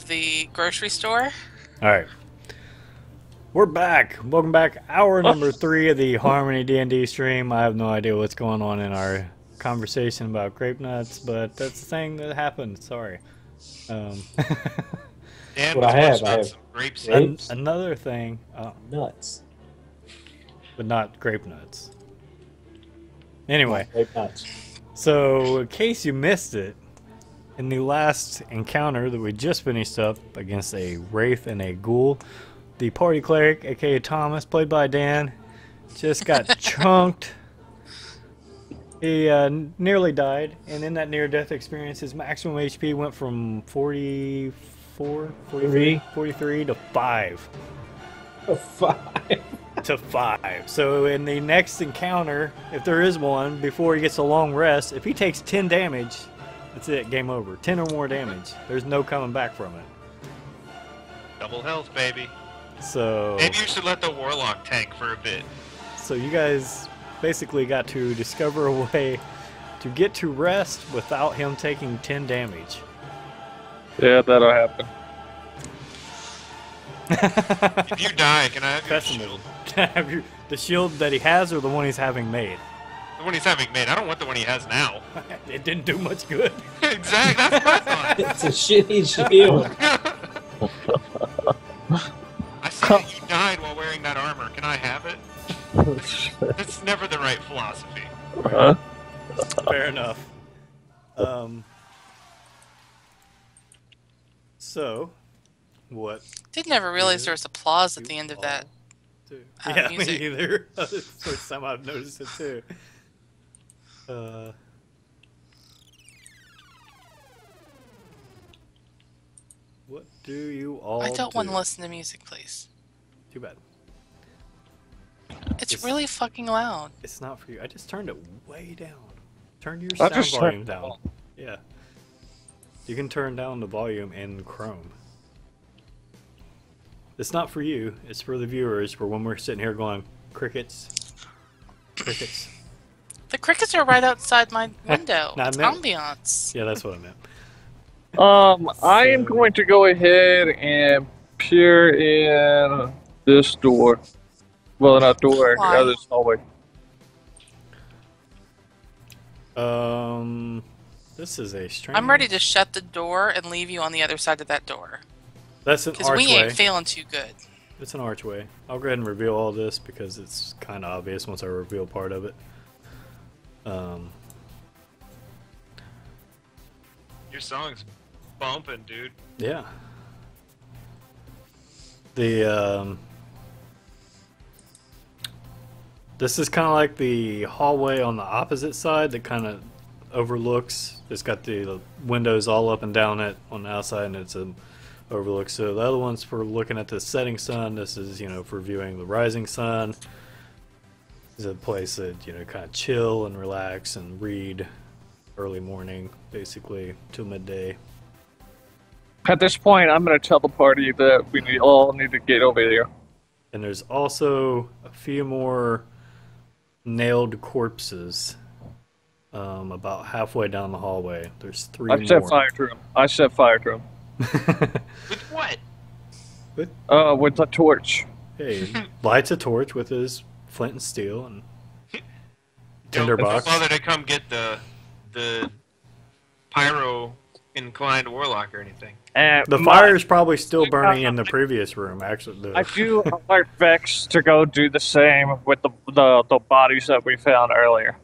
of the grocery store. Alright. We're back. Welcome back. Hour number 3 of the Harmony D&D stream. I have no idea what's going on in our conversation about grape nuts, but that's the thing that happened. Sorry. Dan What was I have, munching I on have some grape seed. grapes, Another thing, nuts. but not grape nuts. Anyway, Grape nuts. so in case you missed it, in the last encounter that we just finished up against a wraith and a ghoul, the party cleric, aka Thomas, played by Dan, just got chunked. He nearly died, and in that near-death experience, his maximum HP went from 43 to 5. A 5. To 5. So in the next encounter, if there is one, before he gets a long rest, if he takes 10 damage, that's it, game over. 10 or more damage. There's no coming back from it. Double health, baby. So Maybe you should let the warlock tank for a bit. So you guys basically got to discover a way to get to rest without him taking 10 damage. Yeah, that'll happen. If you die, can I have your Pessimism. shield? The shield that he has or the one he's having made? The one he's having made. I don't want the one he has now. It didn't do much good. Exactly, that's what I thought. It's a shitty shield. I see that you died while wearing that armor. Can I have it? That's never the right philosophy. Huh? Fair enough. So, what? Did never realize there was applause at the end of that. Yeah, music. me either. It's the first time I've noticed it too. What do you all I don't do? want to listen to music, please. Too bad. It's really fucking loud. It's not for you. I just turned it way down. Turn your I sound just volume turned it down. down. Yeah. You can turn down the volume in Chrome. It's not for you. It's for the viewers. For when we're sitting here going, crickets, crickets. The crickets are right outside my window. No, I It's meant- ambiance. Yeah, that's what I meant. I am going to go ahead and peer in this door. Well, not door, Why? this hallway. This is a strange. I'm ready to shut the door and leave you on the other side of that door. That's an Because archway. we ain't feeling too good. It's an archway. I'll go ahead and reveal all this because it's kind of obvious once I reveal part of it. Your song's bumping, dude. Yeah. The this is kind of like the hallway on the opposite side that kind of overlooks. It's got the windows all up and down it on the outside, and it's a overlook. So the other one's for looking at the setting sun. This is, you know, for viewing the rising sun. It's a place that, you know, kind of chill and relax and read early morning, basically till midday. At this point, I'm going to tell the party that we all need to get over here. And there's also a few more nailed corpses about halfway down the hallway. There's 3 I more. set fire to them. I set fire to them. With what? With a torch. Hey, lights a torch with his flint and steel and Don't tinderbox. bother to come get the pyro inclined warlock or anything. And The fire's probably still burning in the previous room, actually. I do alert Vex to go do the same with the bodies that we found earlier.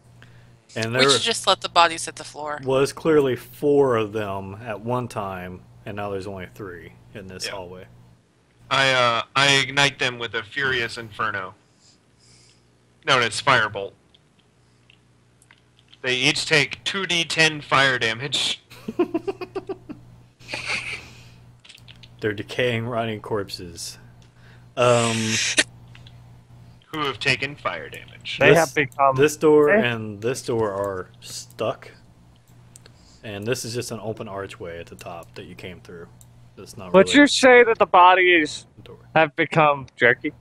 And We there should just let the bodies hit the floor. was clearly 4 of them at one time, and now there's only 3 in this Yeah. hallway. I ignite them with a furious inferno. No, it's firebolt. They each take 2d10 fire damage. They're decaying, rotting corpses. Who have taken fire damage. They have become. This door Eh? and this door are stuck. And this is just an open archway at the top that you came through. It's not Would really you say that the bodies a door. have become jerky?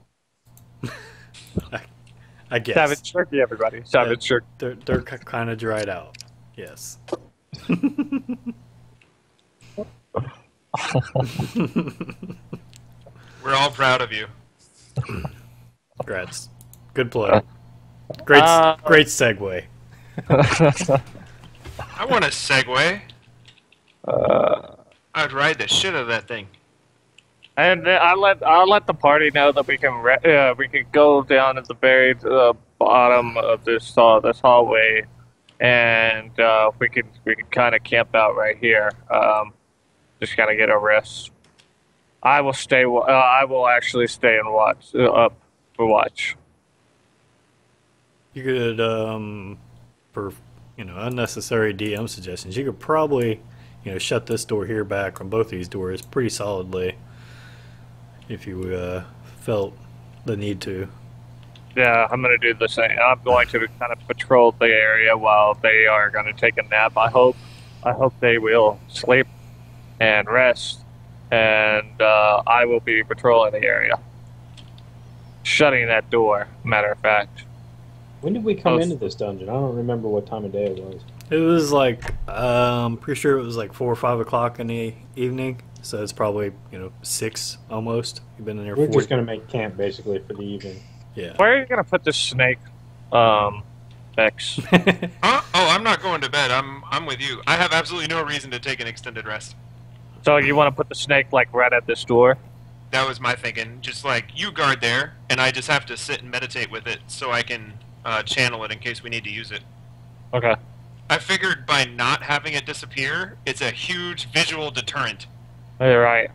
I guess. Savage jerky, everybody. Savage jerky. They're kind of dried out. Yes. We're all proud of you. Congrats. Good play. Great, great segue. I want a Segway. I'd ride the shit out of that thing. And I'll let the party know that we can go down at the very bottom of this hallway, and we can kind of camp out right here. Just kind of get a rest. I will stay. I will actually stay and watch up for watch. You could, for unnecessary DM suggestions, you could probably, shut this door here back on both these doors pretty solidly, if you felt the need to. Yeah, I'm gonna do the same. I'm going to kind of patrol the area while they are going to take a nap. I hope they will sleep and rest, and I will be patrolling the area, shutting that door. Matter of fact. When did we come into this dungeon? I don't remember what time of day it was. It was like, I'm pretty sure it was like 4 or 5 o'clock in the evening, so it's probably 6 almost. You've been in there. We're 40. just gonna make camp basically for the evening. Yeah. Where are you gonna put this snake, Bex? Huh? Oh, I'm not going to bed. I'm with you. I have absolutely no reason to take an extended rest. So you want to put the snake like right at this door? That was my thinking. Just like you guard there, and I just have to sit and meditate with it so I can channel it in case we need to use it. Okay. I figured by not having it disappear, it's a huge visual deterrent. All right.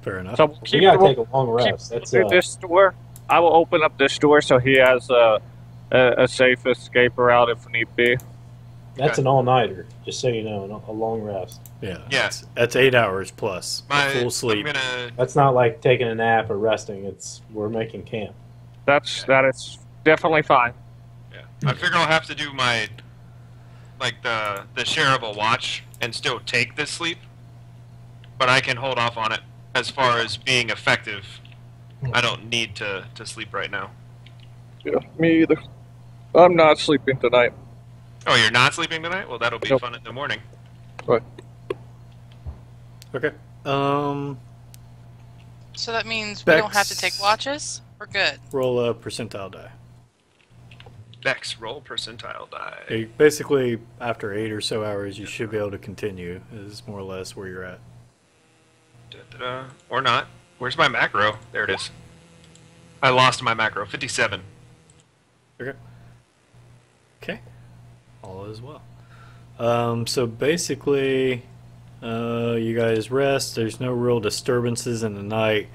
Fair enough. So We gotta take a long rest. That's this door. I will open up this door so he has a safe escape route if need be. that's an all-nighter. Just so you know, a long rest. Yeah. Yeah. That's 8 hours plus full sleep. I'm gonna. That's not like taking a nap or resting. We're making camp. That is definitely fine. Yeah. I figure I'll have to do my, like the share of a watch and still take this sleep, but I can hold off on it as far as being effective. I don't need to sleep right now. Yeah, me either. I'm not sleeping tonight. Oh, you're not sleeping tonight? Well, that'll be Nope. fun in the morning. Right. Okay. So that means we don't have to take Bex. watches? We're good. Roll a percentile die. Bex, roll percentile die. Basically, after 8 or so hours, you should be able to continue. Is more or less where you're at. Da-da-da. Or not. Where's my macro? There it is. I lost my macro. 57. Okay. Okay. All is well. So basically, you guys rest. There's no real disturbances in the night,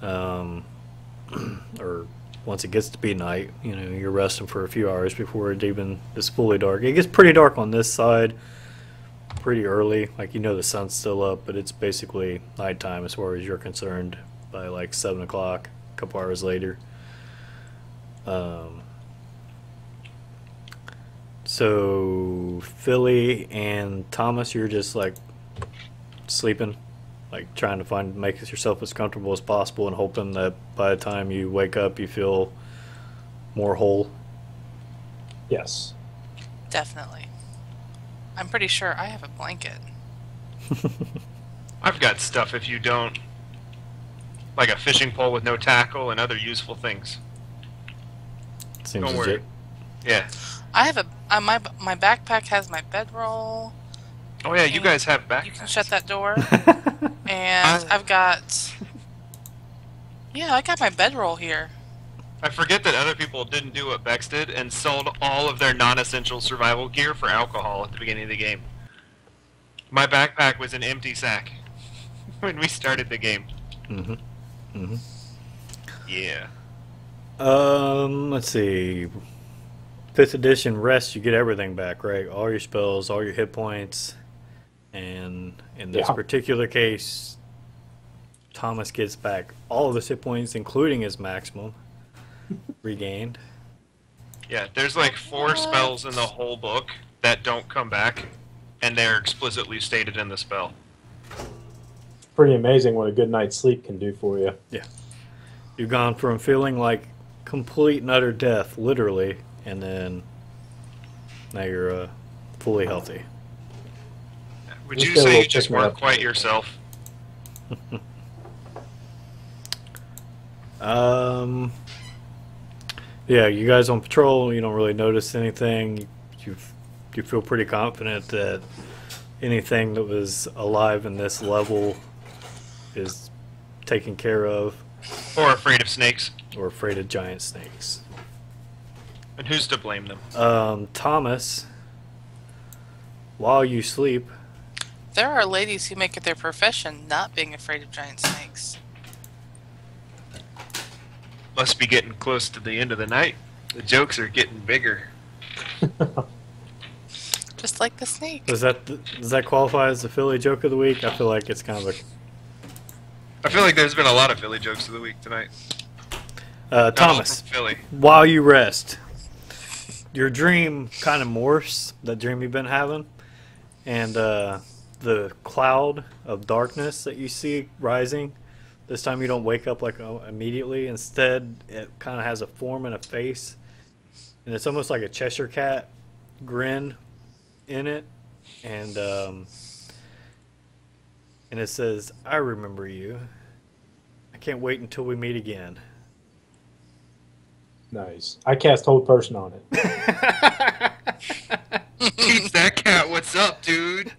or once it gets to be night. You're resting for a few hours before it even is fully dark. It gets pretty dark on this side pretty early. Like, the sun's still up, but it's basically nighttime as far as you're concerned by like 7 o'clock, a couple hours later. So Philly and Thomas, you're just like sleeping, like trying to make yourself as comfortable as possible and hoping that by the time you wake up you feel more whole. Yes. Definitely. I'm pretty sure I have a blanket. I've got stuff if you don't. Like a fishing pole with no tackle and other useful things. Seems Don't worry. legit. Yeah. I have my backpack has my bedroll. Oh yeah, you guys have back. You can shut that door. And I've got... Yeah, I got my bedroll here. I forget that other people didn't do what Bex did and sold all of their non-essential survival gear for alcohol at the beginning of the game. My backpack was an empty sack when we started the game. Mm-hmm. Mm-hmm. Yeah. Let's see. 5th edition rest, you get everything back, right? All your spells, all your hit points. And in this particular case, Thomas gets back all of his hit points, including his maximum regained. Yeah, there's like 4 spells in the whole book that don't come back, and they're explicitly stated in the spell. Pretty amazing what a good night's sleep can do for you. Yeah. You've gone from feeling like complete and utter death, literally, and then now you're fully healthy. Would Just you get a say little you just pick-me-up. weren't quite yourself? Um, yeah, you guys on patrol, you don't really notice anything. You you feel pretty confident that anything that was alive in this level is taken care of, Or afraid of snakes? or afraid of giant snakes. And who's to blame them? Thomas, while you sleep, There are ladies who make it their profession not being afraid of giant snakes. Must be getting close to the end of the night. The jokes are getting bigger. Just like the snake. does that qualify as the Philly joke of the week? I feel like it's kind of a I feel like there's been a lot of Philly jokes of the week tonight. Not all Thomas. from Philly. While you rest, your dream kind of morphs, that dream you've been having, and the cloud of darkness that you see rising, this time you don't wake up like immediately. Instead, it kind of has a form and a face, and it's almost like a Cheshire cat grin in it, and it says, "I remember you. I can't wait until we meet again." Nice. I cast hold person on it. Teach that cat what's up, dude.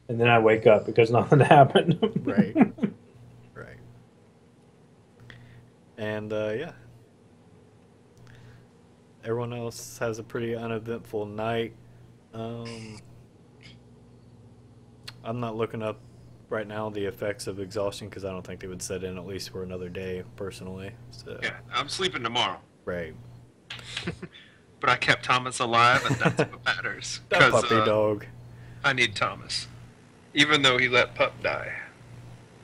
And then I wake up because nothing happened. Right. Right. And yeah. Everyone else has a pretty uneventful night. I'm not looking up right now the effects of exhaustion because I don't think they would set in at least for another day, personally. So, Yeah, I'm sleeping tomorrow. right. But I kept Thomas alive, and that's what matters. That 'Cause, puppy dog. I need Thomas. Even though he let Pup die.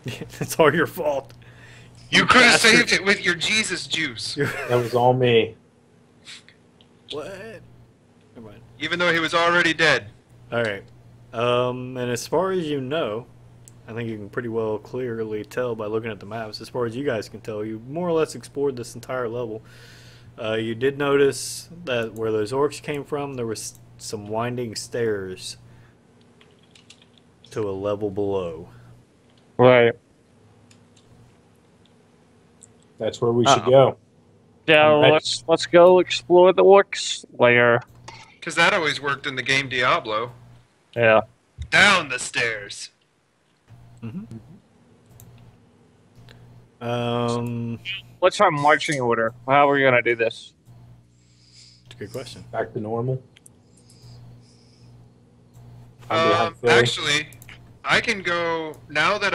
It's all your fault. You could have bastard. saved it with your Jesus juice. That was all me. What? Never mind. Even though he was already dead. All right. And as far as you know, I think you can pretty well clearly tell by looking at the maps. As far as you guys can tell, you more or less explored this entire level. You did notice that where those orcs came from, there was some winding stairs to a level below. Right. That's where we should go. Yeah, I'm ready. let's go explore the orcs layer. Because that always worked in the game Diablo. Yeah. Down the stairs. What's our marching order? How are we gonna do this? That's a good question. Back to normal. I'm behind Philly. Actually, I can go now that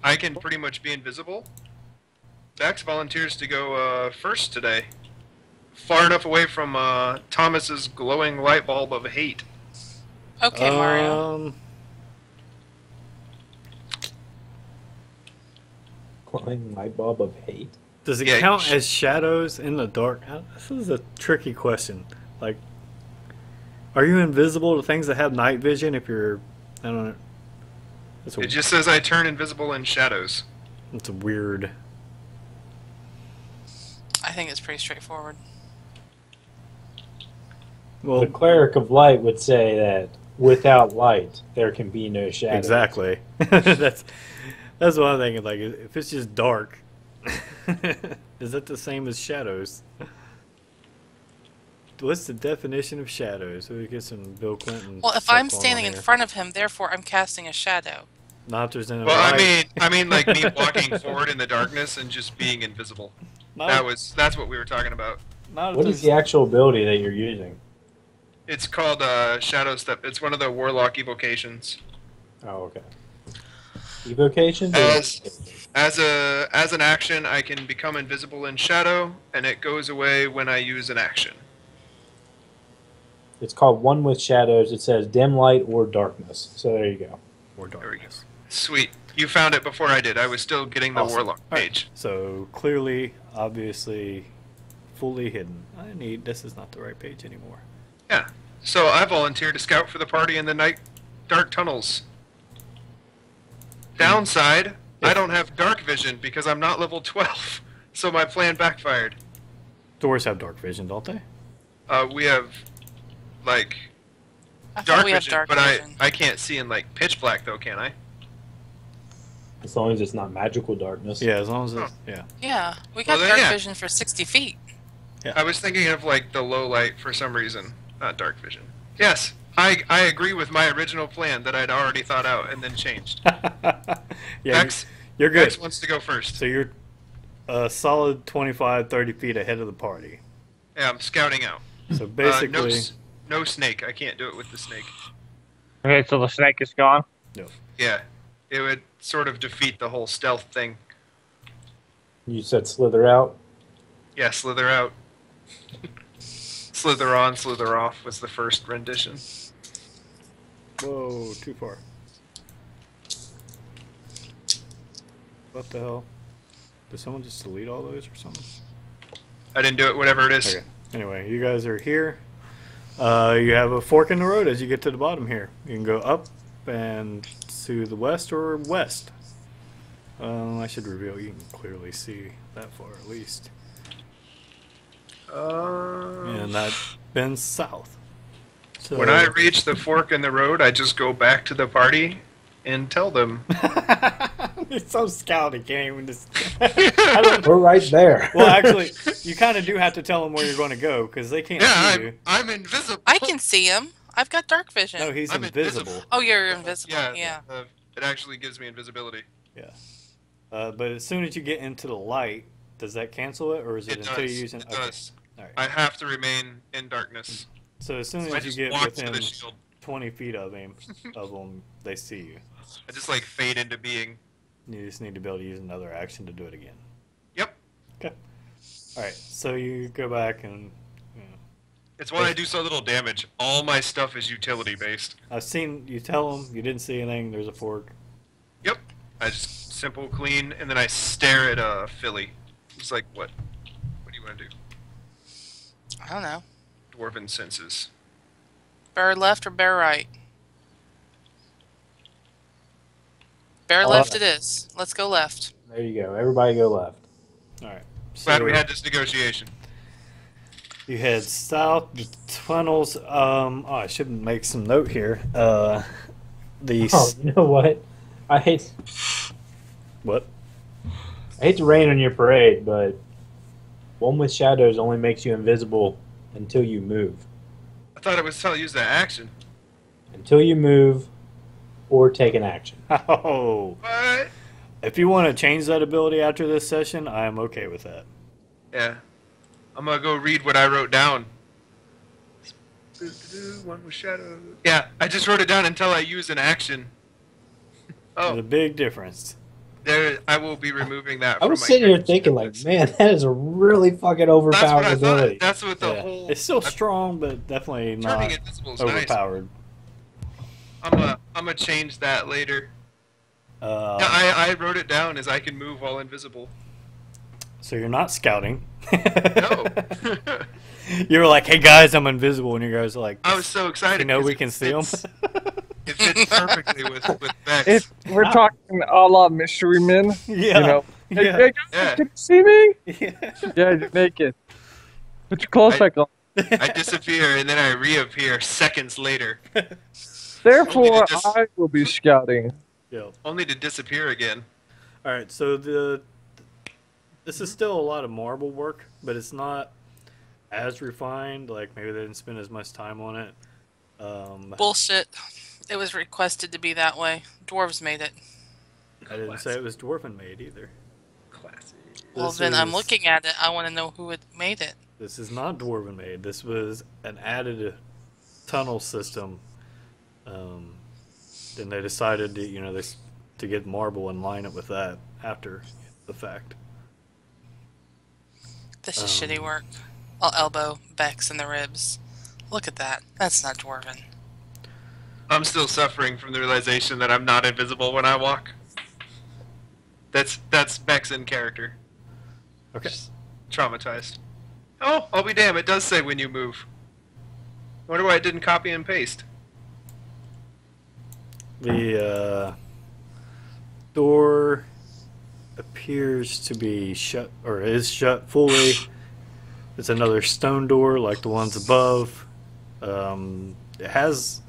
I can pretty much be invisible. Dax volunteers to go first today, far enough away from Thomas's glowing light bulb of hate. Okay, Mario. Glowing light bulb of hate. Does it Yeah, count as shadows in the dark? This is a tricky question. Like, are you invisible to things that have night vision if you're, I don't know. That's It just says I turn invisible in shadows. It's weird. I think it's pretty straightforward. Well, The cleric of light would say that without light, there can be no shadow. exactly. that's what I'm thinking. Like, if it's just dark, is that the same as shadows? What's the definition of shadows? So we get some Bill Clinton. Well, if stuff I'm going standing on in here. front of him, therefore I'm casting a shadow. Not if there's any Well, light. I mean, like me walking forward in the darkness and just being invisible. Not, That's what we were talking about. not if What there's, is the actual ability that you're using? It's called Shadow Step. It's one of the Warlock evocations. Oh, okay. Evocation? As an action, I can become invisible in shadow, and it goes away when I use an action. It's called One with Shadows. It says dim light or darkness. So there you go. or There we go. darkness. Sweet. You found it before I did. I was still getting the Awesome. Warlock All right. page. So clearly, obviously, fully hidden. This is not the right page anymore. Yeah. So I volunteered to scout for the party in the night dark tunnels. Downside, I don't have dark vision because I'm not level 12. So my plan backfired. Doors have dark vision, don't they? We have, like, I thought dark we have vision, dark but vision. I can't see in like pitch black though, can I? As long as it's not magical darkness. Yeah, as long as it's yeah. Yeah, we Well, got then, dark yeah. vision for 60 feet. I was thinking of like the low light for some reason, not dark vision. Yes, I agree with my original plan that I'd already thought out and then changed. Yeah, Bex, you're good. Bex wants to go first. So you're a solid 25, 30 feet ahead of the party. Yeah, I'm scouting out. So basically, no snake. I can't do it with the snake. Okay, so the snake is gone. Yeah, it would sort of defeat the whole stealth thing. You said slither out. Yeah, slither out. Slither on, slither off was the first rendition. whoa, too far. What the hell? Did someone just delete all those or something? I didn't do it, whatever it is. Okay. Anyway, you guys are here. You have a fork in the road as you get to the bottom here. You can go up and to the west or west. I should reveal. You can clearly see that far at least. And that bends south. So When I reach the fork in the road, I just go back to the party and tell them. it's so scouty, can't even just. We're right there. Well, actually, you kind of do have to tell them where you're going to go because they can't see you. I'm invisible. I can see him. I've got dark vision. No, he's I'm invisible. invisible. Oh, you're invisible. Yeah. It actually gives me invisibility. Yeah. But as soon as you get into the light, does that cancel it, or is it, until you use It okay. does. All right. I have to remain in darkness. So as soon So I as you just get walk to within the shield. 20 feet of them, they see you. I just like fade into being. You just need to be able to use another action to do it again. Yep. Okay. All right. So you go back and. It's why I do so little damage. All my stuff is utility based. I've seen you tell them you didn't see anything. There's a fork. Yep. I just simple clean, and then I stare at Philly. It's like, what? What do you want to do? I don't know. Dwarven senses. Bear left or bear right? Bear left it is. Let's go left. There you go. Everybody go left. All right. Glad So we had this negotiation. you head south. The tunnels. I should make some note here. The Oh, you know what? I hate what? to rain on your parade, but one with shadows only makes you invisible until you move. I thought it was to use that action. Until you move or take an action. Oh. What? If you want to change that ability after this session, I am okay with that. Yeah. I'm gonna go read what I wrote down. One with shadow. Yeah, I just wrote it down until I use an action. There's Oh, a big difference. there! I will be removing that. I from was my sitting here character thinking, like, snippets. man, that is a really fucking That's overpowered what I ability. thought. That's what the Yeah. whole. It's still strong, but definitely Turning not invisible is nice. overpowered. I'm gonna change that later. Yeah, I wrote it down as I can move while invisible. So you're not scouting. No. You were like, "Hey guys, I'm invisible," and you guys are like, I was so excited. "You know, we because can it see them." fits- It fits perfectly with Bex. If we're talking a la mystery men, Yeah. you know. Hey, Yeah. hey, guys, Yeah. can you see me? Yeah. Yeah, you're naked. Put your clothes back on. I disappear and then I reappear seconds later, Therefore, Only to dis- I will be scouting. Yeah. only to disappear again. All right. So this is still a lot of marble work, but it's not as refined. Like maybe they didn't spend as much time on it. Bullshit. It was requested to be that way. Dwarves made it. I didn't say it was dwarven made either. Classy. Well, This then I'm is- looking at it. I want to know who made it. This is not dwarven made. This was an added tunnel system. Then they decided to, to get marble and line it with that after the fact. This is shitty work. I'll elbow Bex in the ribs. Look at that. That's not dwarven. I'm still suffering from the realization that I'm not invisible when I walk. That's Bex in character. Okay. Traumatized. Oh, I'll be damned, it does say when you move. Wonder why it didn't copy and paste. The door appears to be shut, or is shut fully. It's another stone door like the ones above. It has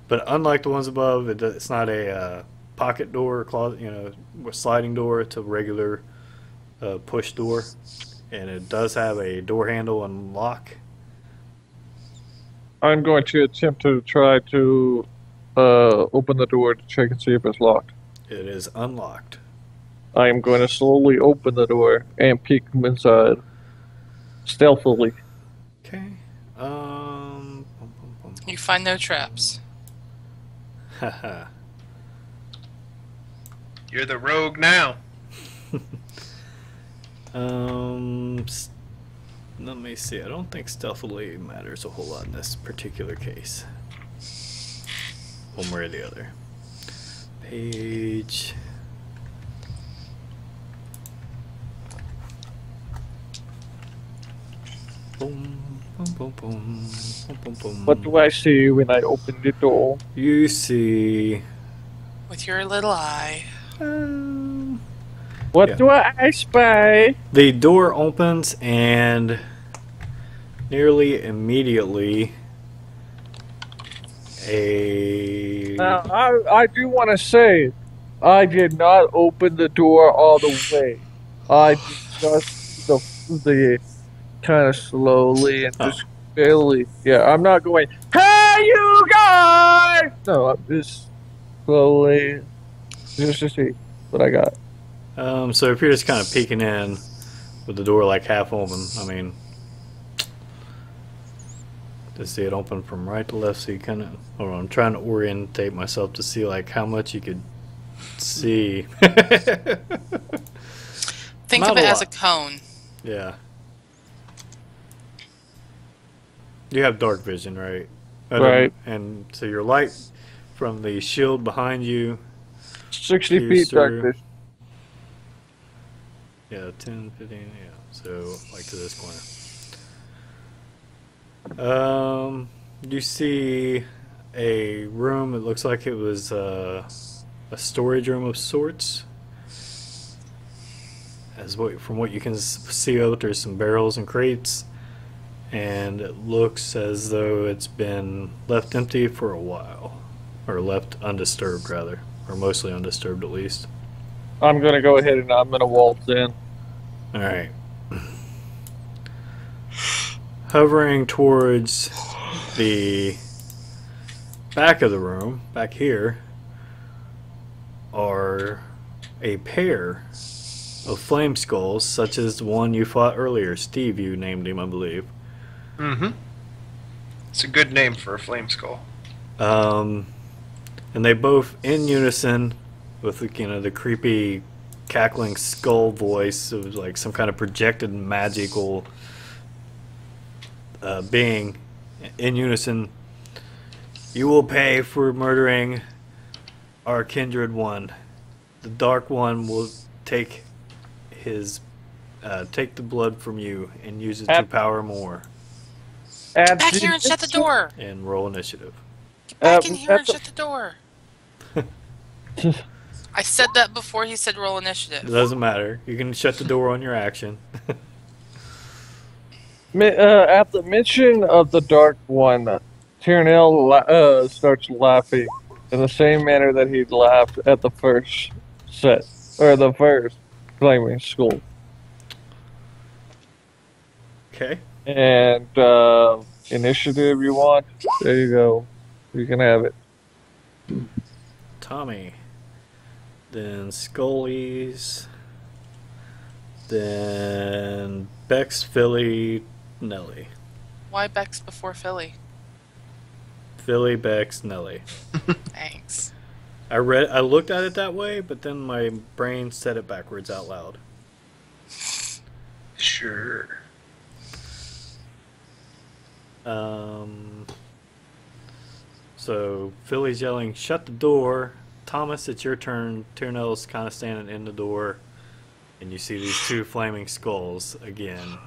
But unlike the ones above, it's not a pocket door or closet, sliding door. It's a regular push door, and it does have a door handle and lock. I'm going to attempt to try to open the door to check and see if it's locked. It is unlocked. I am going to slowly open the door and peek inside, stealthily. Okay. You find no traps. Haha. You're the rogue now. Let me see. I don't think stealthily matters a whole lot in this particular case. One way or the other. Page. Boom, boom, boom, boom, boom, boom, boom. What do I see when I open the door? You see. With your little eye. What Yeah. do I spy? The door opens and nearly immediately Now, I do want to say, I did not open the door all the way. I did just the kind of slowly and just barely. Yeah, I'm not going, hey, you guys! No, I'm just slowly, just to see what I got. So if you're just kind of peeking in with the door like half open, I mean, to see it open from right to left, so you kind of, hold on, I'm trying to orientate myself to see like how much you could see. Think Not of it a as a lot. cone. Yeah. You have dark vision, right? Right. And so your light from the shield behind you, 60 Pierce feet dark through. vision. yeah, 10, 15, yeah. So like to this corner. You see a room. It looks like it was a storage room of sorts. From what you can see out, there's some barrels and crates, and it looks as though it's been left empty for a while, or left undisturbed rather, or mostly undisturbed at least. I'm gonna go ahead and I'm gonna waltz in. All right. Hovering towards the back of the room, back here, are a pair of flame skulls, such as the one you fought earlier. Steve, you named him, I believe. Mm-hmm. It's a good name for a flame skull. And they both in unison with the creepy cackling skull voice of like some kind of projected magical being in unison. You will pay for murdering our kindred one. The dark one will take take the blood from you and use it to power more. At Back here and shut the door! And roll initiative. Get back in here at and the- shut the door! I said that before he said roll initiative. It doesn't matter. You can shut the door on your action. At the mention of the Dark One, Tyrnell starts laughing in the same manner that he laughed at the first set, or the first flaming skull. Okay. And initiative you want? There you go. You can have it. Tommy. Then Scully's. Then Bex, Philly, Nelly. Why Bex before Philly? Philly, Bex, Nelly. Thanks. I looked at it that way, but then my brain said it backwards out loud. Sure. So Philly's yelling, "Shut the door!" Thomas, it's your turn. Tyrnell's kind of standing in the door, and you see these two flaming skulls again,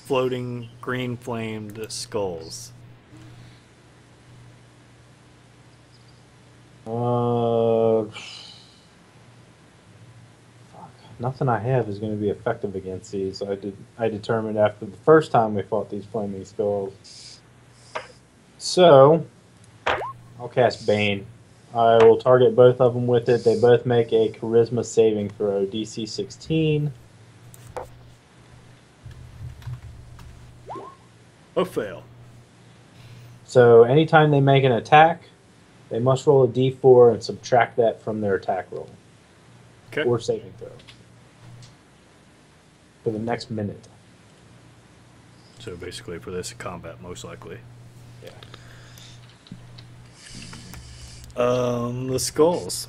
floating green flamed skulls. Fuck. Nothing I have is going to be effective against these. So I determined after the first time we fought these flaming skulls. So I'll cast Bane. I will target both of them with it. They both make a Charisma saving throw, DC 16. Oh, fail. So anytime they make an attack, they must roll a d4 and subtract that from their attack roll. Okay. Or saving throw. For the next minute. So basically for this combat, most likely. Yeah. The skulls.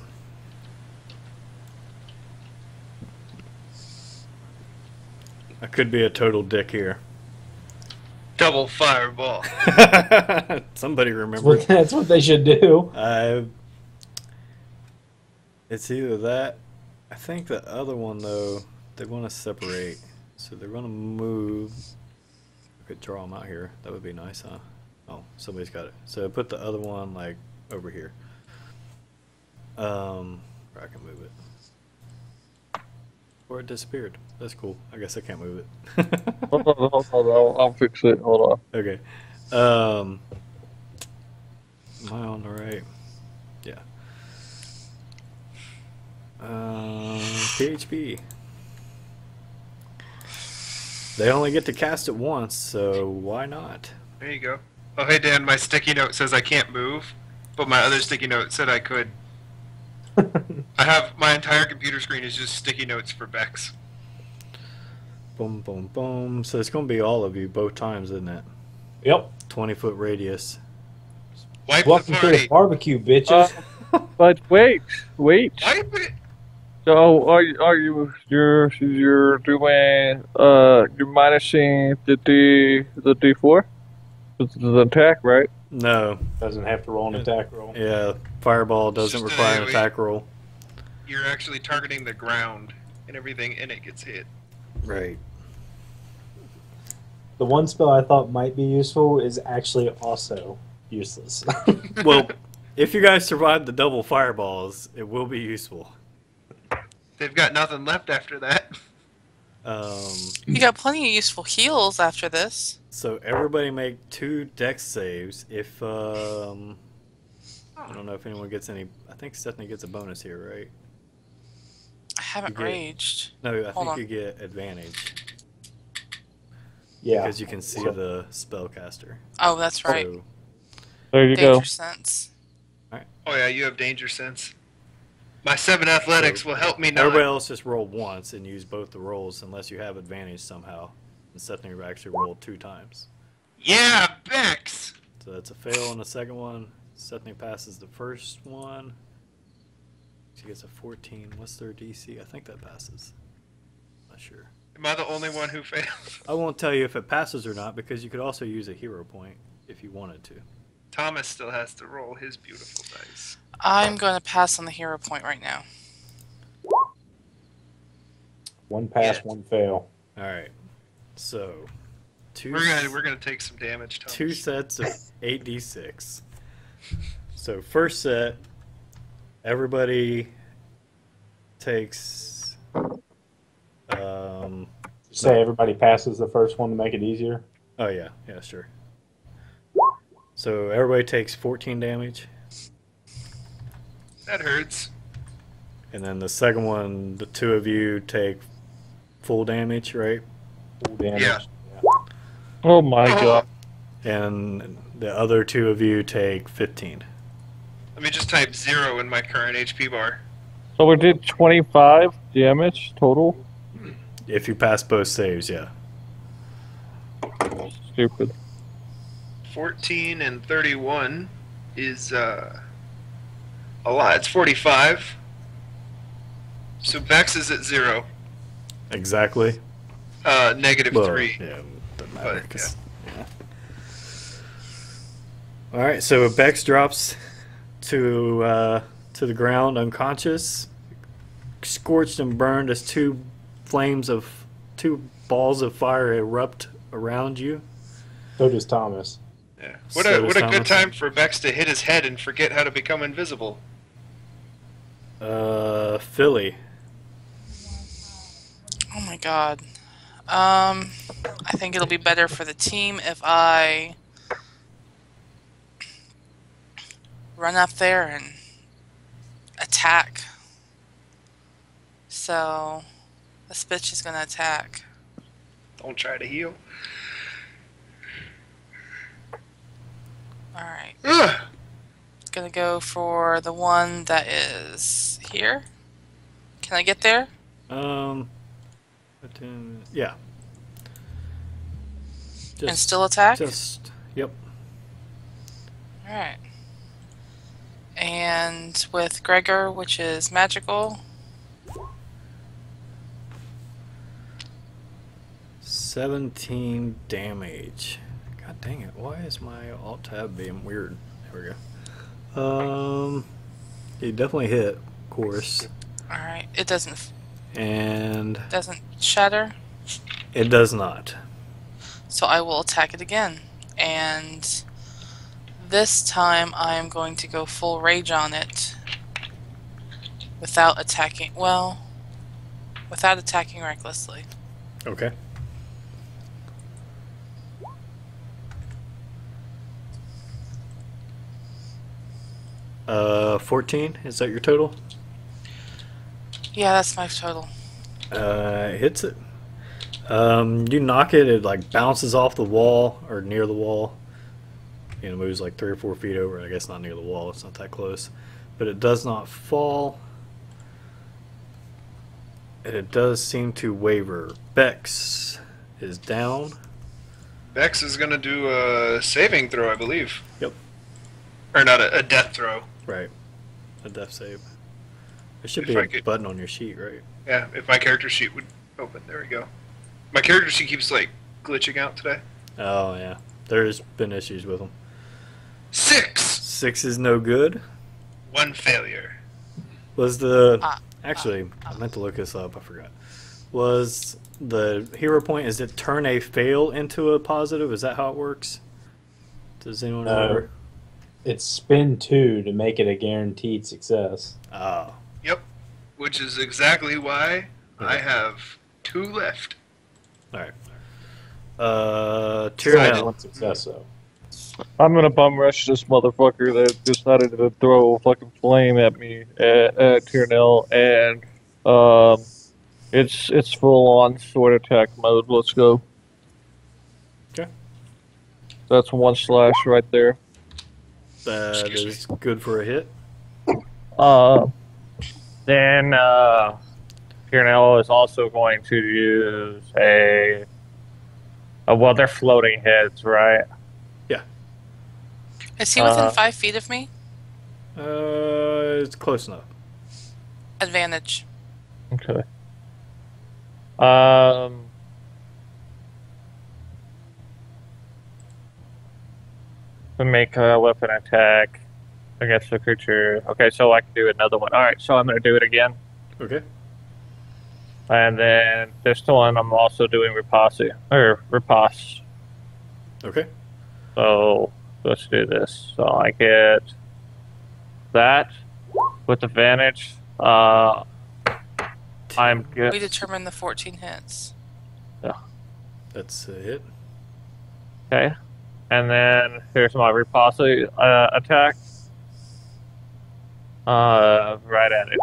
I could be a total dick here. Double fireball. Somebody remember. That's what they should do. It's either that. I think the other one though, they want to separate, so they're going to move. I could draw them out here. That would be nice, huh? Oh, somebody's got it. So put the other one like over here. Or I can move it. Or it disappeared. That's cool. I guess I can't move it. Hold on, I'll fix it. Hold on. Okay. Am I on the right? Yeah. PHP. They only get to cast it once, so why not? There you go. Oh, hey, Dan, my sticky note says I can't move, but my other sticky note said I could. I have my entire computer screen is just sticky notes for Bex. Boom, boom, boom. So it's going to be all of you both times, isn't it? Yep. 20-foot radius. Wipe Welcome the to party. the barbecue, bitches. But wait. Wipe it. So you're doing you're minusing the D4? The attack, right? No. Doesn't have to roll an attack roll. Yeah, fireball doesn't Just require an AoE. attack roll. You're actually targeting the ground, and everything in it gets hit. Right. The one spell I thought might be useful is actually also useless. Well, if you guys survive the double fireballs, it will be useful. They've got nothing left after that. You got plenty of useful heals after this. So everybody make 2 dex saves. If I don't know if anyone gets any. I think Stephanie gets a bonus here, right? I haven't You get- raged. No, I Hold think on. you get advantage Yeah. because you can see the spellcaster. Oh, that's right. So, There you Danger go. sense. Oh yeah, you have danger sense. My 7 athletics will help me not. everybody else just roll once and use both the rolls unless you have advantage somehow. And Stephanie actually rolled 2 times. Yeah, Bex. So that's a fail on the second one. Stephanie passes the first one. She gets a 14. What's their DC? I think that passes. Not sure. Am I the only one who failed? I won't tell you if it passes or not because you could also use a hero point if you wanted to. Thomas still has to roll his beautiful dice. I'm going to pass on the hero point right now. One pass, Yeah. one fail. All right. So, We're gonna take some damage, Thomas. 2 sets of 8d6. So first set, everybody takes. Say everybody passes the first one to make it easier. Oh yeah, sure. So everybody takes 14 damage, That hurts. and then the second one, the 2 of you take full damage, right? Full damage. Yeah. Oh my god. And the other 2 of you take 15. Let me just type 0 in my current HP bar. So we did 25 damage total? If you pass both saves, yeah. Stupid. 14 and 31 is a lot. It's 45. So Bex is at 0. Exactly. Negative Well, 3. yeah, doesn't matter. But, 'Cause- yeah. All right, so Bex drops to the ground unconscious, scorched and burned as 2 balls of fire erupt around you. So does Thomas. Yeah. So What does a good Thomas. time for Bex to hit his head and forget how to become invisible. Philly. Oh my god. I think it'll be better for the team if I run up there and attack. So this bitch is gonna attack. Don't try to heal. Alright. Ugh. Gonna go for the one that is here. Can I get there? Yeah. And still attack? Yep. Alright. And with Gregor, which is magical. 17 damage. God dang it, why is my alt tab being weird? There we go. It definitely hit, of course. Alright, it doesn't shatter. It does not. So I will attack it again. And this time I am going to go full rage on it. Without attacking, without attacking recklessly. Okay. Uh, 14, is that your total? Yeah, that's my total. It hits it. You knock it, it like bounces off the wall or near the wall. You know, moves like 3 or 4 feet over. I guess not near the wall, it's not that close. But it does not fall. And it does seem to waver. Bex is down. Bex is gonna do a saving throw, I believe. Yep. Or not a death throw. Right. A death save. There should If be I a could- button on your sheet, right? Yeah, if my character sheet would open. There we go. My character sheet keeps like glitching out today. Oh, yeah. There's been issues with them. 6! 6 is no good. 1 failure. Was the... Actually, I meant to look this up. I forgot. Was the hero point, is it turn a fail into a positive? Is that how it works? Does anyone remember? It's spin 2 to make it a guaranteed success. Oh. Yep. Which is exactly why I have 2 left. Alright. Only Tyrell. one success, though. I'm gonna bum rush this motherfucker that decided to throw a fucking flame at me at Tyrnell, and it's full on sword attack mode. Let's go. Okay. That's 1 slash right there. That is good for a hit. Then Tyrnell is also going to use well, they're floating heads, right? Is he within 5 feet of me? It's close enough. Advantage. Okay. To make a weapon attack against the creature. Okay, so I can do another one. Alright, so I'm going to do it again. Okay. And then this one I'm also doing riposte. Okay. So let's do this. So I get that with advantage. I'm good. We determine the 14 hits. That's a hit. Okay. And then here's my riposte attack. Right at it.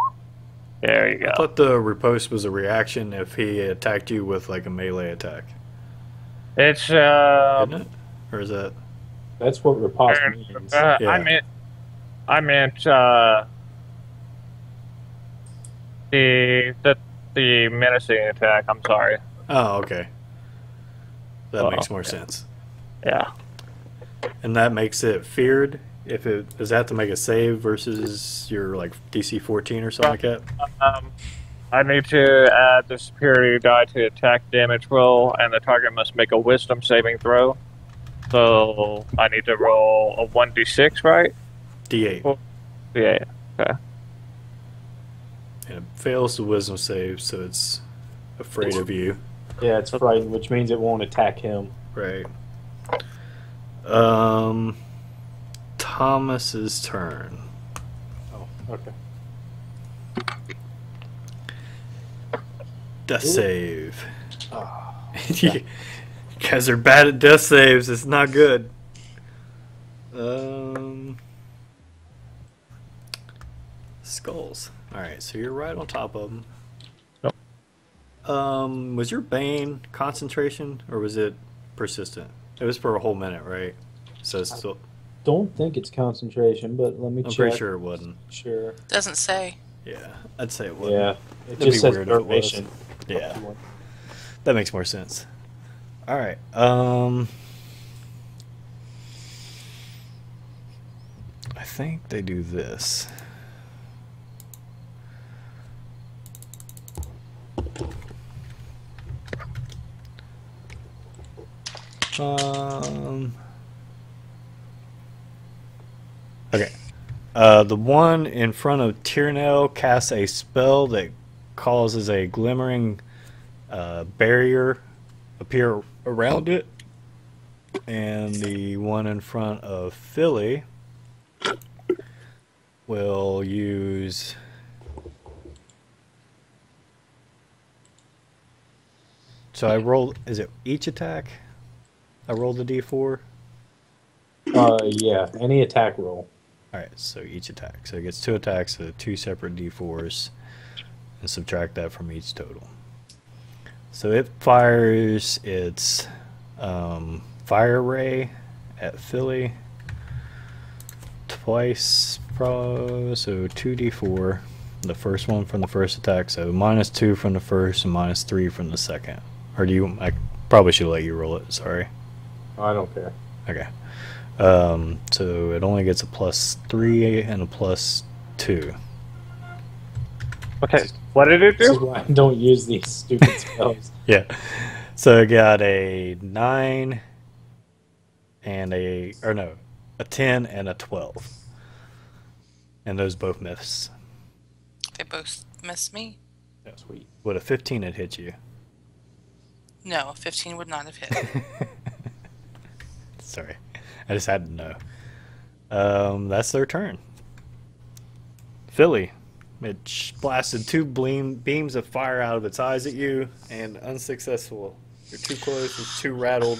There you go. I thought the riposte was a reaction if he attacked you with like a melee attack. It's Isn't it? Or is that... That's what riposte means. Yeah. I meant the menacing attack. I'm sorry. Oh, okay. That Oh, makes more okay. sense. Yeah. And that makes it feared. If it does that have to make a save versus your like DC 14 or something like that. I need to add the superior die to attack damage roll, and the target must make a wisdom saving throw. So I need to roll a 1d6, right? D8. Yeah. Okay. And it fails the wisdom save, so it's afraid of you. Yeah, it's frightened, which means it won't attack him. Right. Thomas's turn. Oh, okay. Death Ooh. save. Oh, You guys are bad at death saves. It's not good. skulls. Alright, so you're right on top of them. Yep. Was your Bane concentration or was it persistent? It was for a whole minute, right? So it's still. Don't think it's concentration, but let me I'm check. pretty sure it wasn't. Sure. Doesn't say. Yeah, I'd say it wasn't. Yeah. It It'd be just says weird if it was. duration. Yeah, that makes more sense. Alright, I think they do this. Okay. The one in front of Tyrnell casts a spell that causes a glimmering barrier appear around it. And the one in front of Philly will use... So I rolled... Is it each attack? I rolled the d4? Yeah. Any attack roll. Alright, so each attack. So it gets 2 attacks, so 2 separate d4s, and subtract that from each total. So it fires its fire ray at Philly twice, so 2d4. The first one from the first attack, so -2 from the first and -3 from the second. Or do you? I probably should let you roll it. Sorry. I don't care. Okay. So it only gets a +3 and a +2. Okay, what did it This is do? why I don't use these stupid spells. Yeah. So it got a 9 and a 10 and a 12. And those both miss. They both miss me. Sweet. Would a 15 had hit you? No, 15 would not have hit. Sorry. I just had to know. That's their turn. Philly. It blasted 2 beams of fire out of its eyes at you, and unsuccessful. You're too close, it's too rattled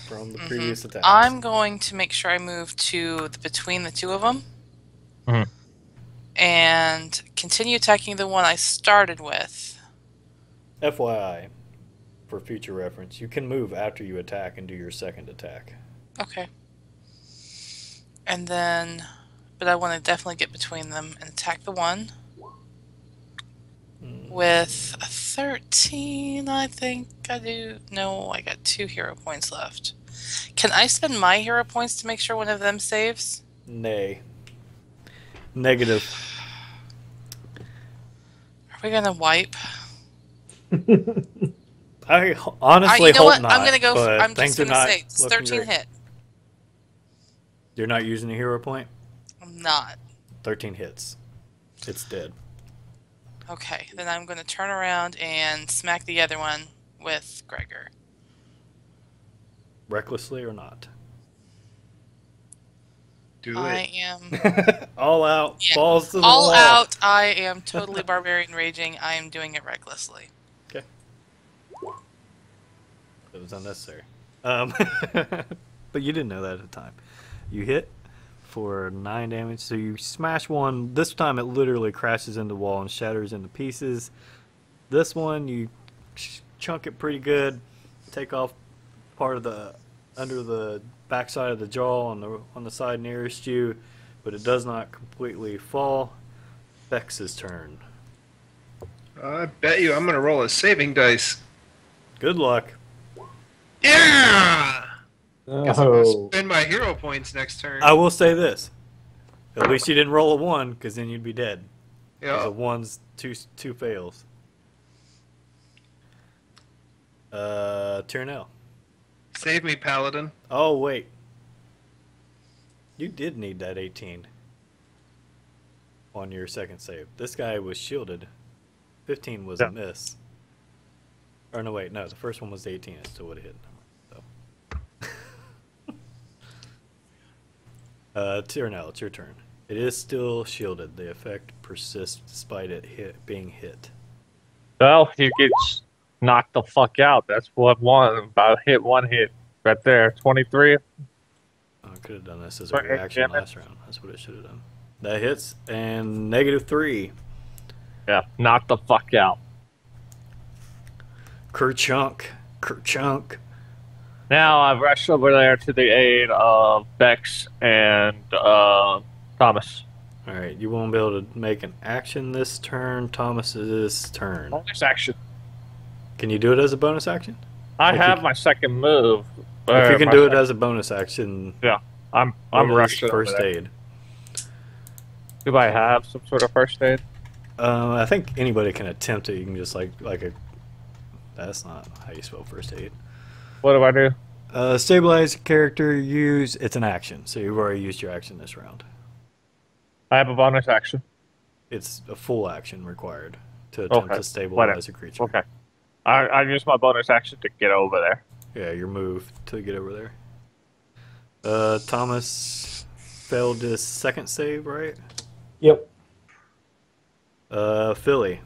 from the previous attack. I'm going to make sure I move to between the two of them. Mhm. And continue attacking the one I started with. FYI, for future reference, you can move after you attack and do your second attack. Okay. And then, but I want to definitely get between them and attack the one. With a 13, I think I do. No, I got 2 hero points left. Can I spend my hero points to make sure one of them saves? Nay. Negative. Are we gonna wipe? I honestly you know hope what? not. I'm gonna go. But I'm things just are gonna not say it's looking 13 great. hit. You're not using a hero point? I'm not. 13 hits. It's dead. Okay, then I'm gonna turn around and smack the other one with Gregor. Recklessly or not? Do I it. am All out. Yeah. Balls to the all wall. out. I am totally barbarian raging. I am doing it recklessly. Okay. It was unnecessary. But you didn't know that at the time. You hit for 9 damage. So you smash one. This time it literally crashes into the wall and shatters into pieces. This one you chunk it pretty good. Take off part of the under the backside of the jaw on the side nearest you, but it does not completely fall. Vex's turn. I bet you I'm gonna roll a saving dice. Good luck. Yeah! Guess I'm gonna Oh. spend my hero points next turn. I will say this. At least you didn't roll a 1, because then you'd be dead. Because Yeah. a 1's two fails. Tyrnell. Save me, Paladin. Oh, wait. You did need that 18 on your second save. This guy was shielded. 15 was a miss. Or no, wait, no. The first one was 18. It still would have hit. So. Tyrnell, it's your turn. It is still shielded. The effect persists despite it being hit. Well, he gets knocked the fuck out. That's what one hit right there. 23. I could have done this as a Sorry, reaction damn it. last round. That's what it should have done. That hits. And -3. Yeah, knock the fuck out. Kerchunk. Kerchunk. Now I've rushed over there to the aid of Bex and Thomas. Alright, you won't be able to make an action this turn. Thomas's turn. Bonus action. Can you do it as a bonus action? I If have you- my second move. If you can my do it second- as a bonus action, I'm what is rushing over first there. aid. Do I have some sort of first aid? I think anybody can attempt it. You can just like a. That's not how you spell first aid. What do I do? Stabilize character. Use. It's an action, so you've already used your action this round. I have a bonus action. It's a full action required to attempt Okay, to stabilize whatever. a creature. Okay. I use my bonus action to get over there. Yeah, your move to get over there. Thomas failed his second save, right? Yep. Philly.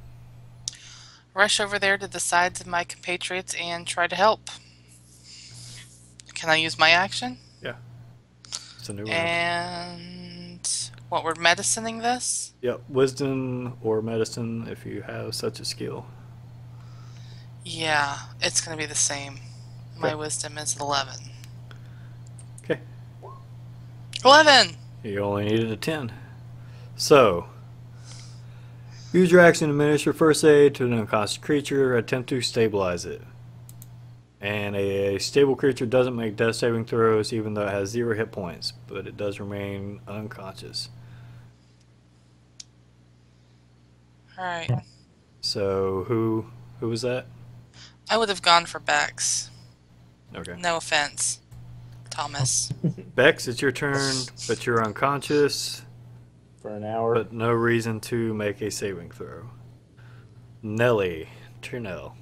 Rush over there to the sides of my compatriots and try to help. Can I use my action? It's a new round. And what, we're medicining this? Yep, wisdom or medicine if you have such a skill. Yeah, it's going to be the same. My Okay. wisdom is 11. Okay. 11! You only needed a 10. So, use your action to administer first aid to an unconscious creature. Attempt to stabilize it. And a stable creature doesn't make death saving throws even though it has 0 hit points, but it does remain unconscious. Alright. So, who was that? I would have gone for Bex. Okay. No offense, Thomas. Bex, it's your turn, but you're unconscious, For an hour. but no reason to make a saving throw. Nelly, Trinell.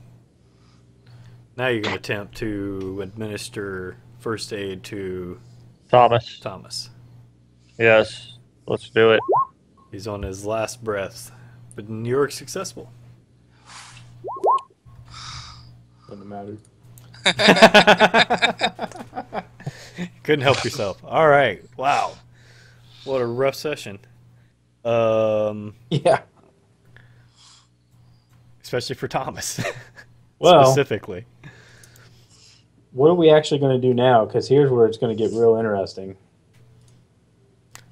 Now you can attempt to administer first aid to Thomas. Thomas. Yes. Let's do it. He's on his last breath, but you're successful. Doesn't matter. Couldn't help yourself. All right. Wow. What a rough session. Yeah. Especially for Thomas. Well, Specifically. what are we actually going to do now? Because here's where it's going to get real interesting.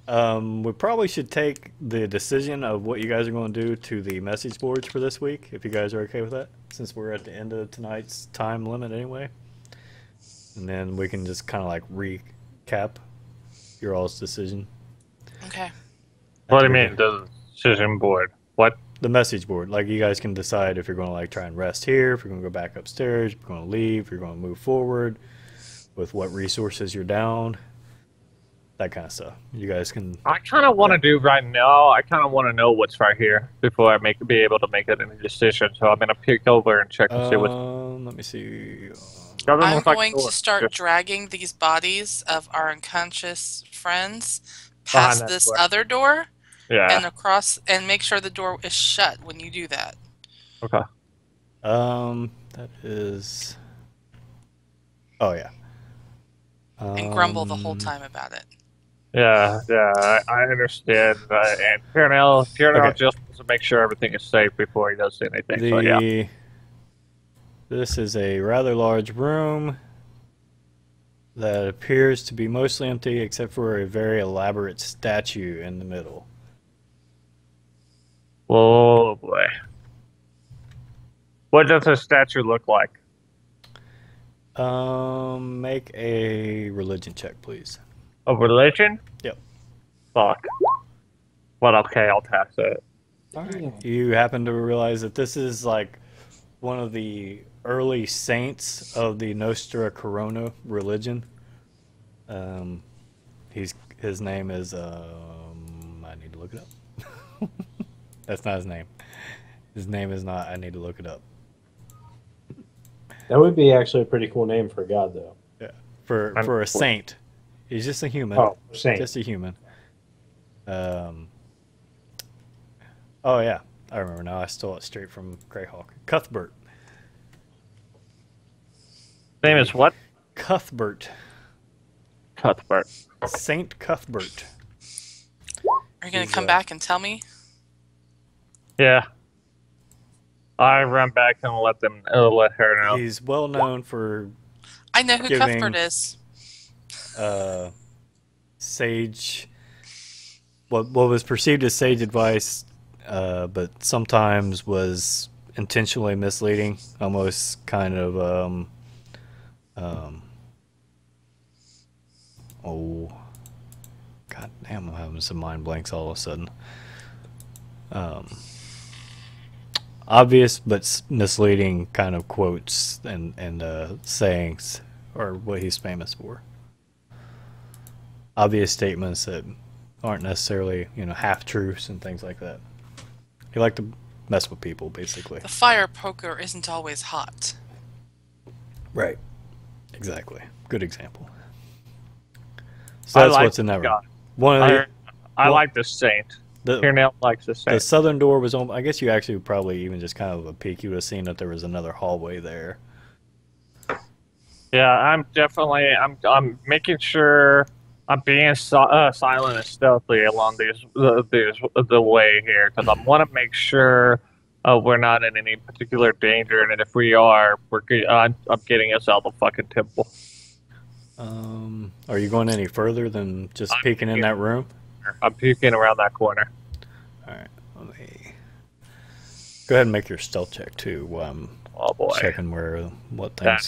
We probably should take the decision of what you guys are going to do to the message boards for this week, if you guys are okay with that, since we're at the end of tonight's time limit anyway. And then we can just kind of like recap your all's decision. Okay. What do you mean, the decision board? What? The message board. Like, you guys can decide if you're going to like try and rest here, if you're going to go back upstairs, if you're going to leave, if you're going to move forward, with what resources you're down. That kind of stuff. You guys can. I kind of want to do right now. I kind of want to know what's right here before I be able to make any decision. So I'm gonna peek over and check and see what's. Let me see. Doesn't I'm look like going a door. to start Just dragging these bodies of our unconscious friends Behind past that this door. other door yeah. and across, and make sure the door is shut when you do that. Okay. That is. Oh yeah. And grumble the whole time about it. Yeah. I understand. And Tyrnell Okay. just wants to make sure everything is safe before he does anything. So yeah. This is a rather large room that appears to be mostly empty except for a very elaborate statue in the middle. Oh boy. What does the statue look like? Make a religion check, please. Of religion? Yep. Fuck. Well, okay, I'll pass it. You happen to realize that this is like one of the early saints of the Nostra Corona religion. His name is I need to look it up. That's not his name. His name is not. I need to look it up. That would be actually a pretty cool name for a god, though. Yeah, for a saint. He's just a human. Oh, saint. Just a human. Oh yeah, I remember now. I stole it straight from Greyhawk. Cuthbert. Name is what? Cuthbert. Cuthbert. Saint Cuthbert. Are you going to He's, come back and tell me? Yeah. I run back and let her know. He's well known for I know who giving Cuthbert is. sage, what was perceived as sage advice, but sometimes was intentionally misleading, almost kind of oh god damn, I'm having some mind blanks all of a sudden. Obvious but misleading kind of quotes and sayings are what he's famous for. Obvious statements that aren't necessarily, half truths and things like that. He liked to mess with people, basically. The fire poker isn't always hot. Right. Exactly. Good example. So that's what's in that room. One of the, I like the saint. Kiernail likes the the saint. southern door was on. I guess you actually would probably even just kind of a peek. You would have seen that there was another hallway there. Yeah, I'm definitely. I'm making sure I'm being silent and stealthy along the way here because I want to make sure we're not in any particular danger, and if we are, I'm getting us out of the fucking temple. Are you going any further than just peeking in that room? I'm peeking around that corner. All right, let me go ahead and make your stealth check too. While I'm checking what's where.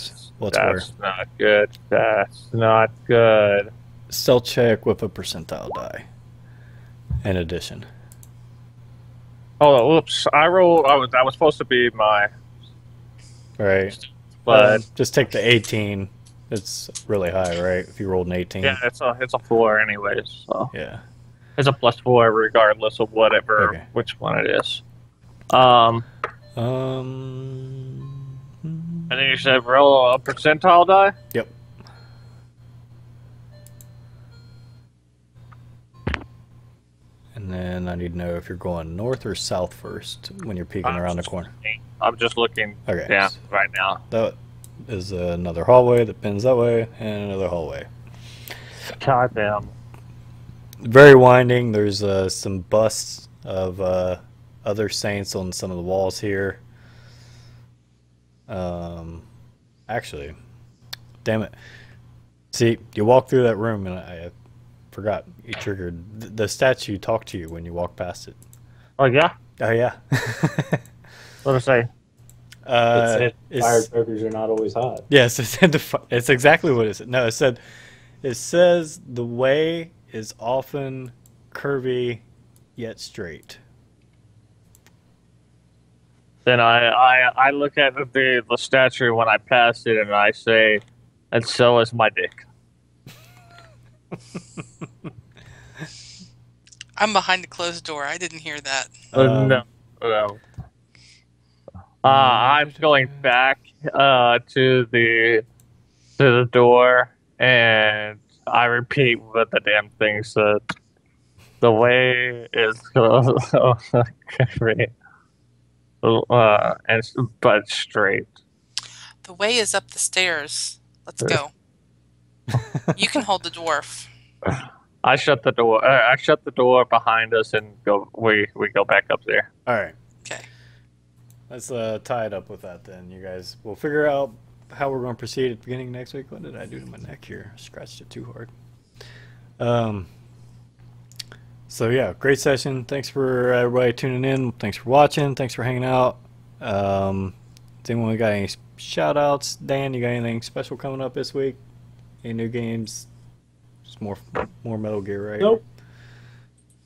That's not good. That's not good. Stealth check with a percentile die. In addition. Oh, oops! I rolled. That was supposed to be my. Right. But just take the 18. It's really high, right? If you rolled an 18. Yeah, it's a 4 anyways. So. Yeah. It's a +4 regardless of which one it is. And then you said roll a percentile die? Yep. And then I need to know if you're going north or south first when you're peeking around the corner. I'm just looking down right now. That is another hallway that bends that way, and another hallway. God damn. Very winding. There's some busts of other saints on some of the walls here. Actually, damn it. See, you walk through that room, and I forgot you triggered. The statue talked to you when you walked past it. Oh, yeah? Oh, yeah. What did I say? It said fired pokers are not always hot. Yes, it's exactly what it said. No, it says the way is often curvy yet straight. Then I look at the statue when I pass it and I say, and so is my dick. I'm behind the closed door. I didn't hear that. No. I'm going back to the door, and I repeat what the damn thing said. The way is but straight. The way is up the stairs. Let's go. You can hold the dwarf. I shut the door. I shut the door behind us, and we go back up there. All right. Okay. Let's tie it up with that then. You guys, we'll figure out how we're going to proceed at the beginning of next week. What did I do to my neck here? I scratched it too hard. So yeah, great session. Thanks for everybody tuning in. Thanks for watching. Thanks for hanging out. Does anyone got any shout outs? Dan, you got anything special coming up this week? Any new games? Just more Metal Gear, right? Nope.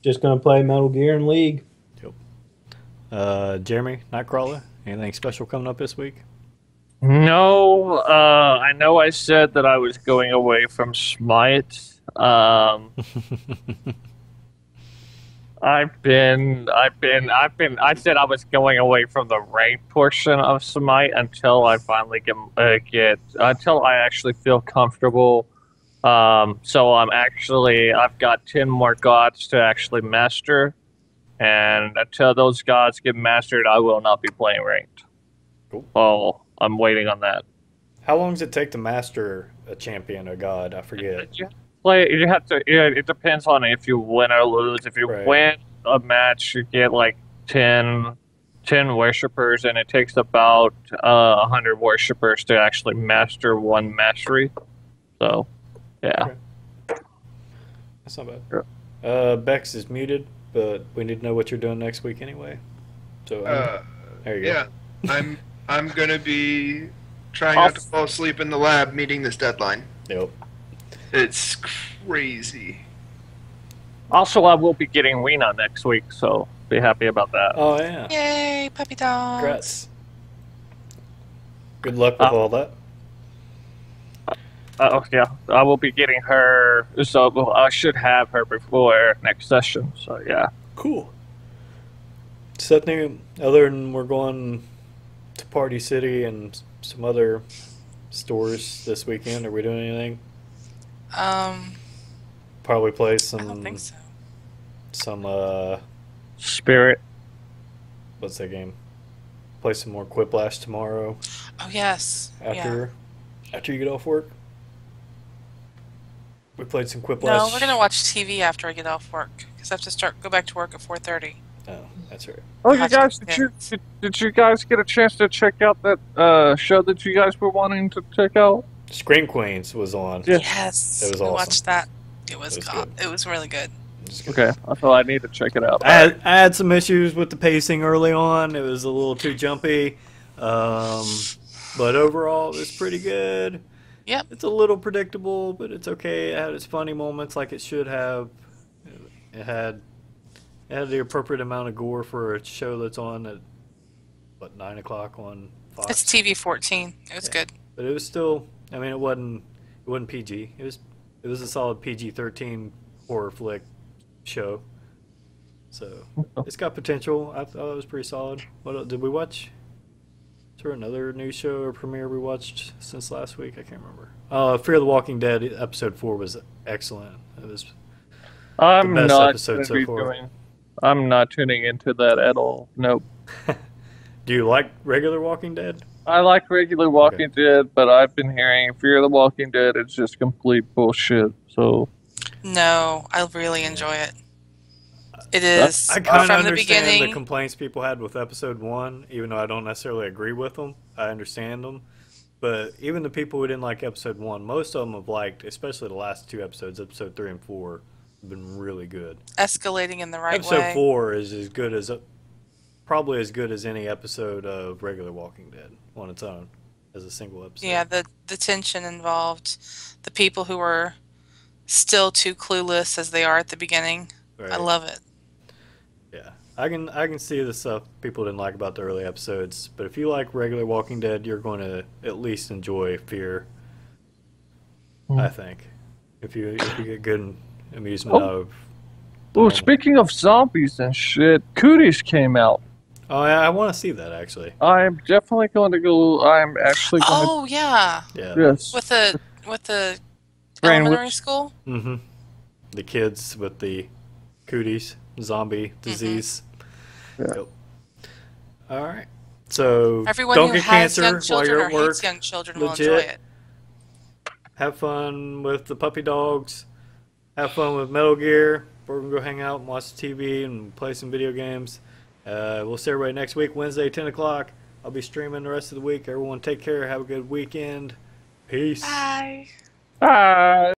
Just gonna play Metal Gear and League. Yep. Jeremy, Nightcrawler, anything special coming up this week? No, I know I said that I was going away from Smite. I said I was going away from the ranked portion of Smite until I finally until I actually feel comfortable. So I've got 10 more gods to actually master, and until those gods get mastered, I will not be playing ranked. Cool. Oh, I'm waiting on that. How long does it take to master a champion, a god? I forget. play. You have to. Yeah, it depends on if you win or lose. If you Right. win a match, you get like 10 worshippers, and it takes about 100 worshippers to actually master one mastery. So, yeah. Okay. That's not bad. Yeah. Bex is muted, but we need to know what you're doing next week anyway. So there you go. Yeah, I'm gonna be trying not to fall asleep in the lab meeting this deadline. Yep. It's crazy. Also, I will be getting Weena next week, so be happy about that. Oh yeah. Yay, puppy dogs. Congrats. Good luck with all that. Oh yeah, I will be getting her. So I should have her before next session. So yeah. Cool. Something other than we're going to Party City and some other stores this weekend. Are we doing anything? Probably play I some. don't think so. Some Spirit. what's that game? Play some more Quiplash tomorrow Oh yes. Yeah. after you get off work. We played some Quiplash. No, we're gonna watch TV after I get off work because I have to go back to work at 4:30. Oh, that's right. Oh, you Watch guys, it. did you guys get a chance to check out that show that you guys were wanting to check out? Scream Queens was on. Yeah. Yes, It was we awesome. watched that. It was It was good. It was really good. Just good. Okay, I thought I need to check it out. I had some issues with the pacing early on. It was a little too jumpy. But overall, it was pretty good. Yep. It's a little predictable, but it's okay. It had its funny moments like it should have. It had the appropriate amount of gore for a show that's on at, 9 o'clock on Fox? It's TV 14. It was good. But it was still, I mean, it wasn't PG. It was a solid PG-13 horror flick show. So it's got potential. I thought it was pretty solid. What else, did we watch? Is there another new show or premiere we watched since last week? I can't remember. Fear the Walking Dead episode 4 was excellent. It was I'm best not episode gonna so be far. doing. I'm not tuning into that at all. Nope. Do you like regular Walking Dead? I like regular Walking Dead, but I've been hearing Fear the Walking Dead is just complete bullshit. So No, I really enjoy it. It is I kind of from the understand beginning. the complaints people had with episode 1, even though I don't necessarily agree with them. I understand them. But even the people who didn't like episode 1, most of them have liked, especially the last 2 episodes, episode 3 and 4, have been really good. Escalating in the right Episode way. 4 is as good as, probably as good as any episode of regular Walking Dead on its own, as a single episode. Yeah, the tension involved, the people who were still too clueless as they are at the beginning. Right. I love it. Yeah, I can see the stuff people didn't like about the early episodes, but if you like regular Walking Dead, you're going to at least enjoy Fear. I think if you get good amusement out of. Oh, speaking of zombies and shit, Cooties came out. Oh, yeah, I want to see that actually. I'm definitely going to go. I'm actually going Oh yeah, Yeah. to. Yes. with the Brain elementary witch. school. Mm-hmm. The kids with the cooties, zombie disease. Yeah. Yep. All right. So Everyone don't who get has cancer young while children you're or at work. hates young children will Legit. enjoy it. Have fun with the puppy dogs. Have fun with Metal Gear. We're gonna go hang out and watch the TV and play some video games. We'll see everybody next week, Wednesday, 10 o'clock. I'll be streaming the rest of the week. Everyone take care. Have a good weekend. Peace. Bye. Bye.